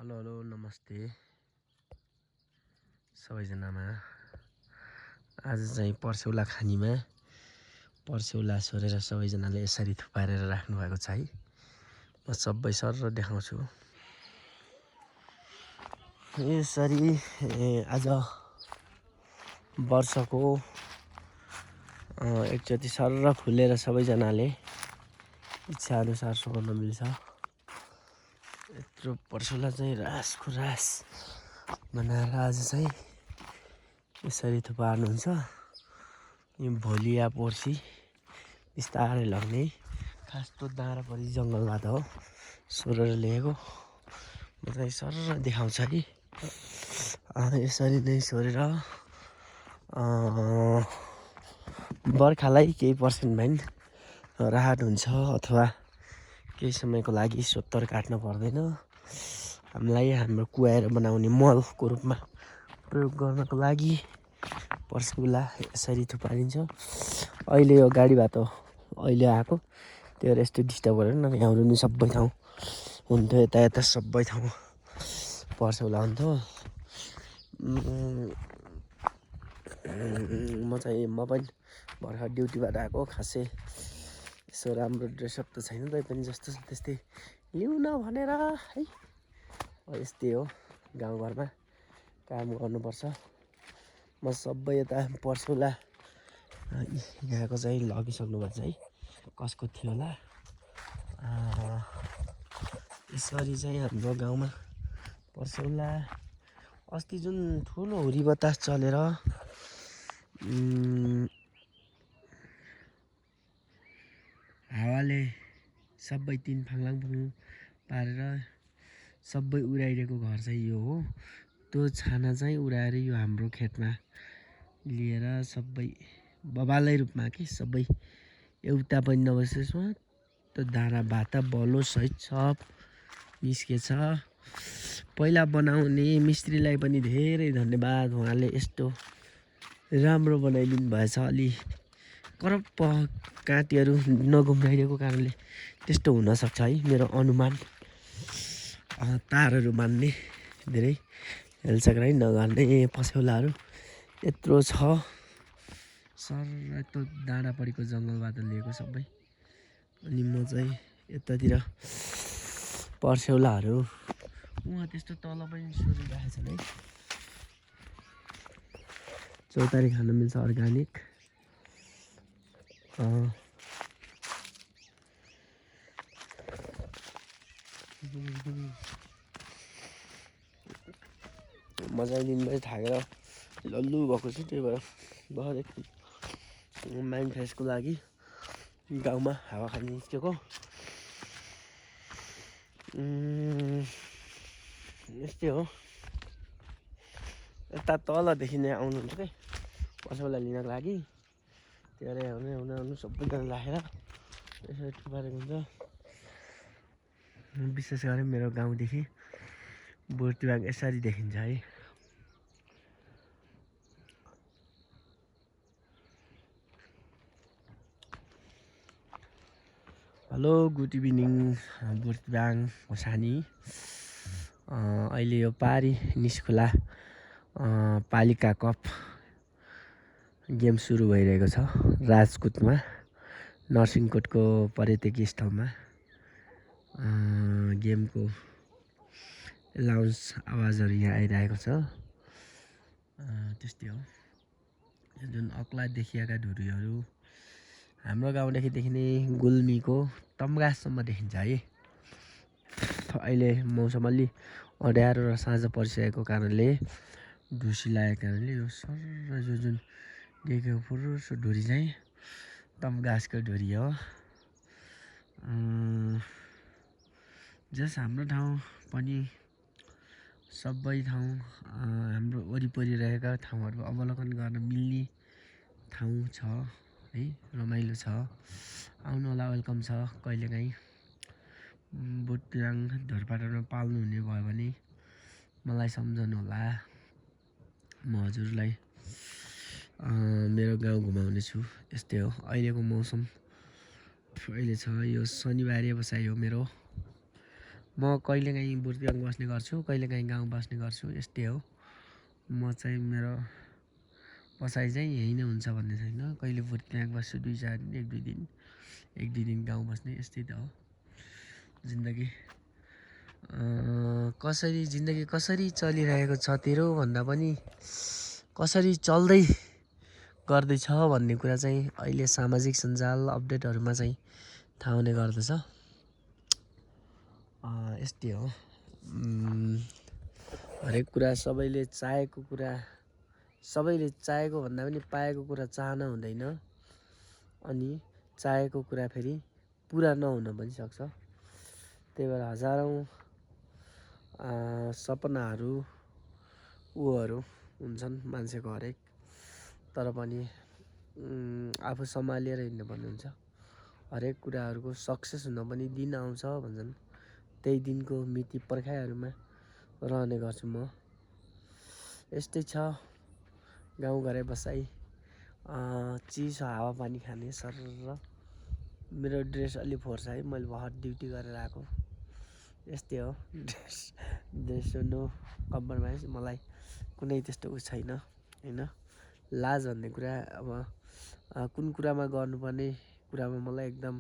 Hello hello नमस्ते सबैजनामा। आज चाहिँ पर्सेउला खानीमा पर्सेउला सोरेर सबैजनाले यसरी थुपारेर राख्नु भएको छ है। म सबै सर देखाउँछु यसरी। आज वर्षको एकचोटि सर फुलेर सबैजनाले इच्छा अनुसार सुकाउन मिल्छ। यत्रो पर्सेउला चाहिँ रासको रास बनाएर आज चाहिँ यसरी थुपार्नुहुन्छ। यो भोलि या पर्सि बिस्तारै लग्ने खास तो दाँरापरि जङ्गलबाट हो सोरेर ल्याएको। म चाहिँ सर देखाउँछ कि यसरी नै सोरेर बर्खालाई केही पर्सेन्ट भइन राहत हुन्छ अथवा केही समयको लागि सोत्तर काट्न पर्दैन। हामीलाई हाम्रो कुहाएर बनाउने मलको रूपमा प्रयोग गर्नको लागि पर्सेउला यसरी थुपारिन्छ। अहिले यो गाडी बाटो अहिले आएको त्यो यस्तो डिस्टर्ब गरेर न ल्याउनु नि सबै ठाउँ हुन्थ्यो। यता सबै ठाउँ पर्सेउला हुन्थ्यो। म पनि भर्खर ड्युटीबाट आएको। खासै यसो राम्रो ड्रेसअप त छैन तैपनि जस्तो छ त्यस्तै लिउँ न भनेर है। यस्तै हो गाउँघरमा काम गर्नुपर्छ। म सबै यता पर्सेउला यहाँको चाहिँ लगिसक्नु भएको छ है। कसको थियो होला यसरी चाहिँ हाम्रो गाउँमा पर्सेउला अस्ति जुन ठुलो हुरी बतास चलेर हावाले सबै तिन फाङलाङ पारेर सबै उडाइदिएको घर चाहिँ यो हो। त्यो छाना चाहिँ उडाएर यो हाम्रो खेतमा लिएर सबै बबालै रूपमा कि सबै एउटा पनि नबसेछ। त्यो दाना भाता बलो सहित सब निस्केछ। पहिला बनाउने मिस्त्रीलाई पनि धेरै धन्यवाद। उहाँले यस्तो राम्रो बनाइदिनु भएछ। अलि करप्प काँटीहरू नघुम्राइदिएको कारणले त्यस्तो हुनसक्छ है मेरो अनुमान। तारहरू बान्ने धेरै हेलचक्राइ नगर्ने पसेउलाहरू यत्रो छ। सर यत्रो डाँडापरिको जङ्गलबाट लिएको सबै। अनि म चाहिँ यतातिर पर्सेउलाहरू उहाँ त्यस्तो तल पनि सोरिरहेको छन् है। चौतारी खान मिल्छ अर्ग्यानिक। मजाले दिनभरि थाकेर लल्लु भएको छु। त्यही भएर भर्खर एकछिन माइन्ड फ्रेसको लागि गाउँमा हावा खान निस्केको। यस्तै हो। यता तलदेखि नै आउनुहुन्छ क्या पर्सेउला लिनको लागि। त्यहाँ आउनु सबैजना राखेर यसरी थुपारेको हुन्छ। विशेष गरी मेरो गाउँदेखि बुर्तिवाङ यसरी देखिन्छ है। हेलो गुड इभिनिङ बुर्तिवाङ होसानी। अहिले यो पारी निस्खोला पालिका कप गेम सुरु भइरहेको छ राजकोटमा नरसिंहकोटको पर्यटकीय स्थलमा। गेमको लाउन्स आवाजहरू यहाँ आइरहेको छ। त्यस्तै हो। जुन अग्ला देखिएका धुरीहरू हाम्रो गाउँदेखि देखिने गुल्मीको तम्घासम्म देखिन्छ है। अहिले मौसम अलि अँध्यारो र साँझ परिसकेको कारणले ढुसी लागेको कारणले यो सर यो जुन देखेको फुरुसो ढुरी चाहिँ तम्घासको ढुरी हो। जस हाम्रो ठाउँ पनि सबै ठाउँ हाम्रो वरिपरि रहेका ठाउँहरू अवलोकन गर्न मिल्ने ठाउँ छ है। रमाइलो छ। आउनु होला, वेलकम छ। कहिलेकाहीँ बुर्तिवाङ ढोरपाटनमा पाल्नु हुने भयो भने मलाई सम्झनु होला। म हजुरलाई मेरो गाउँ घुमाउने छु। यस्तै हो अहिलेको मौसम। अहिले छ यो शनिबारे बसाइ हो मेरो। म कहिलेकाहीँ बुर्तियाङ बस्ने गर्छु, कहिलेकाहीँ गाउँ बस्ने गर्छु, यस्तै हो। म चाहिँ मेरो बसाइ चाहिँ यहीँ नै हुन्छ भन्ने छैन। कहिले बुर्तियाङ बस्छु 2-4 दिन, 1-2 दिन गाउँ बस्ने, यस्तै त हो जिन्दगी। जिन्दगी कसरी चलिरहेको छ तेरो भन्दा पनि कसरी चल्दै गर्दैछ भन्ने कुरा चाहिँ अहिले सामाजिक सञ्जाल अपडेटहरूमा चाहिँ थाहा हुने गर्दछ। यस्तै हो। हरेक कुरा सबैले चाहेको भन्दा पनि पाएको कुरा चाहना हुँदैन, अनि चाहेको कुरा फेरि पुरा नहुन पनि सक्छ। त्यही भएर हजारौँ सपनाहरू हुन्छन् मान्छेको हरेक, तर पनि आफू सम्हालेर हिँड्नुपर्ने हुन्छ। हरेक कुराहरूको सक्सेस हुन पनि दिन आउँछ भन्छन्, त्यही दिनको मिति पर्खाइहरूमा रहने गर्छु म। यस्तै छ गाउँघरै बसाइ, चिसो हावापानी खाने सरर। मेरो ड्रेस अलि फोहोर छ है, मैले भर्खर ड्युटी गरेर आएको। यस्तै हो, ड्रेस नो कम्प्रोमाइज। मलाई कुनै त्यस्तो छैन होइन। लाज भन्ने कुरा अब कुन कुरामा गर्नुपर्ने कुरामा मलाई एकदम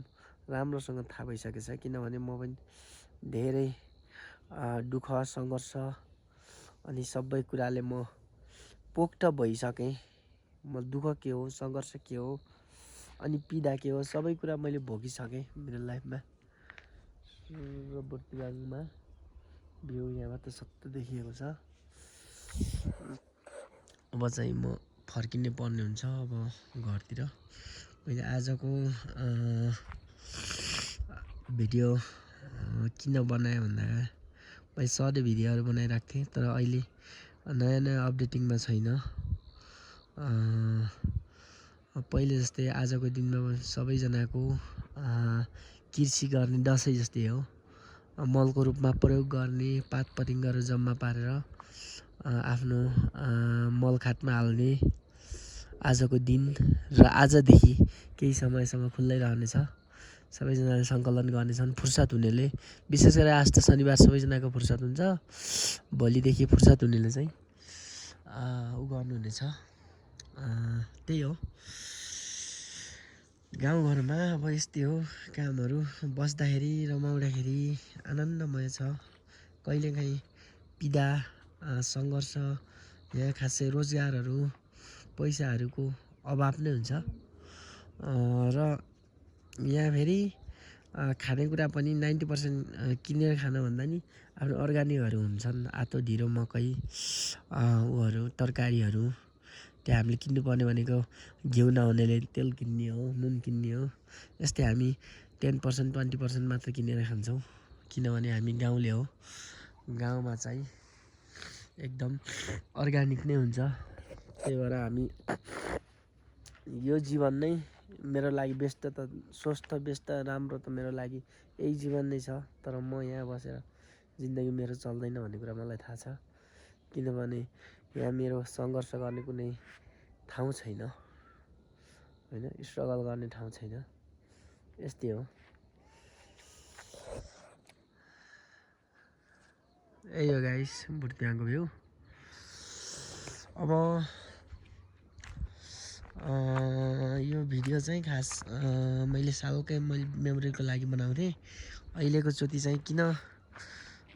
राम्रोसँग थाहा भइसकेको छ। किनभने म पनि धेरै दुःख सङ्घर्ष अनि सबै कुराले म पोख्त भइसकेँ। म दुःख के हो, सङ्घर्ष के हो, अनि पीडा के हो, सबै कुरा मैले भोगिसकेँ मेरो लाइफमा। र बुर्तियाङमा भ्यू यहाँबाट सत्य देखिएको छ। अब चाहिँ म फर्किने पर्ने हुन्छ अब घरतिर। मैले आजको भिडियो किन बनाएँ भन्दा मैले सधैँ भिडियोहरू बनाइरहेको थिएँ, तर अहिले नयाँ अपडेटिङमा छैन। पहिले जस्तै आजको दिनमा सबैजनाको कृषि गर्ने दसैँ जस्तै हो, मलको रूपमा प्रयोग गर्ने, पात पतिङ्गहरू जम्मा पारेर आफ्नो मलखातमा हाल्ने आजको दिन र आजदेखि केही समयसम्म खुल्लै रहनेछ। सबैजनाले सङ्कलन गर्नेछन्। फुर्सद हुनेले, विशेष गरी आज त शनिबार सबैजनाको फुर्सद हुन्छ, भोलिदेखि फुर्सद हुनेले चाहिँ गर्नुहुनेछ। त्यही हो गाउँघरमा। अब यस्तै हो कामहरू, बस्दाखेरि रमाउँदाखेरि आनन्दमय छ। कहिलेकाहीँ पीडा सङ्घर्ष, यहाँ खासै रोजगारहरू पैसाहरूको अभाव नै हुन्छ। र यहाँ फेरि खानेकुरा पनि 90% किनेर खानुभन्दा नि आफ्नो अर्ग्यानिकहरू हुन्छन्। आतो ढिँडो मकै तरकारीहरू त्यहाँ हामीले किन्नुपर्ने भनेको घिउ नहुनेले तेल किन्ने हो, नुन किन्ने हो। यस्तै हामी 10% 20% मात्र किनेर खान्छौँ, किनभने हामी गाउँले हो। गाउँमा चाहिँ एकदम अर्ग्यानिक नै हुन्छ। त्यही भएर हामी यो जीवन नै मेरो लागि बेस्ट त स्वस्थ बेस्ट राम्रो त मेरो लागि यही जीवन नै छ। तर म यहाँ बसेर जिन्दगी मेरो चल्दैन भन्ने कुरा मलाई थाहा छ। किनभने यहाँ मेरो सङ्घर्ष गर्ने कुनै ठाउँ छैन होइन, स्ट्रगल गर्ने ठाउँ छैन। यस्तै हो। यही हो गाइस बुर्तियाङको भ्यू। अब यो भिडियो चाहिँ खास मैले सालकै मेमोरीको लागि बनाउँथेँ। अहिलेको चोटि चाहिँ किन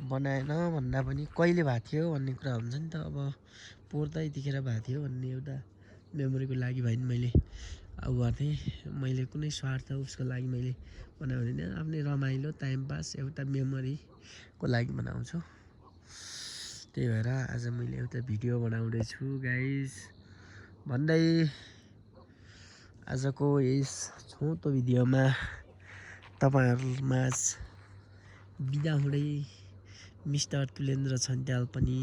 बनाएन भन्दा पनि कहिले भएको थियो भन्ने कुरा हुन्छ नि त। अब पोहोर त यतिखेर भएको थियो भन्ने एउटा मेमोरीको लागि भए नि मैले गर्थेँ। मैले कुनै स्वार्थ उसको लागि मैले बनाउँदिनँ, आफ्नै रमाइलो टाइम पास एउटा मेमोरीको लागि बनाउँछु। त्यही भएर आज मैले एउटा भिडियो बनाउँदैछु गाइस भन्दै आजको यस छोटो भिडियोमा तपाईँहरूमाझ बिदा हुँदै मिस्टर तुलेन्द्र छन्त्याल पनि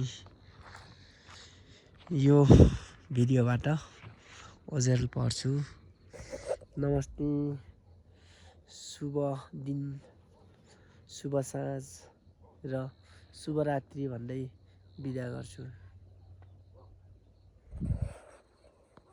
यो भिडियोबाट ओझेल पर्छु। नमस्ते, शुभ दिन, शुभ साँझ र शुभरात्रि भन्दै बिदा गर्छु।